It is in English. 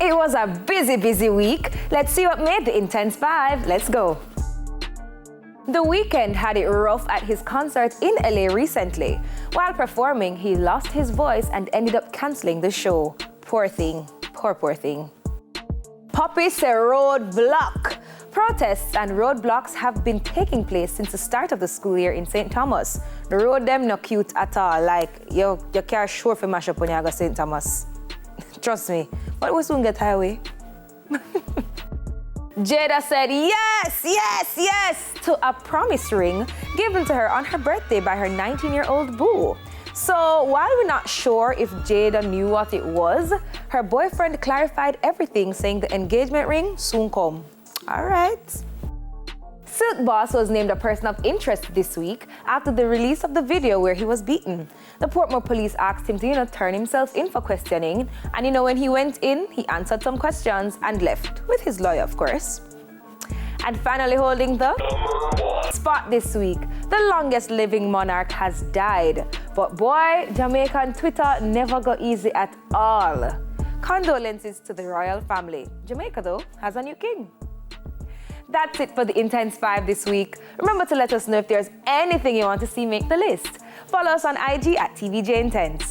It was a busy week. Let's see what made the Intense 5. Let's go. The Weeknd had it rough at his concert in LA recently. While performing, he lost his voice and ended up cancelling the show. Poor thing. Poor thing. Poppy say roadblock. Protests and roadblocks have been taking place since the start of the school year in St. Thomas. The road them no cute at all. Like, you can't sure for mash up when you go St. Thomas. Trust me. But we soon get highway. Jada said yes to a promise ring given to her on her birthday by her 19-year-old boo. So while we're not sure if Jada knew what it was, her boyfriend clarified everything, saying the engagement ring soon come. All right. Silk Boss was named a person of interest this week after the release of the video where he was beaten. The Portmore police asked him to, turn himself in for questioning. And, when he went in, he answered some questions and left, with his lawyer, of course. And finally holding the spot this week, the longest living monarch has died. But boy, Jamaican Twitter never got easy at all. Condolences to the royal family. Jamaica, though, has a new king. That's it for the Intense 5 this week. Remember to let us know if there's anything you want to see make the list. Follow us on IG at TVJ Intense.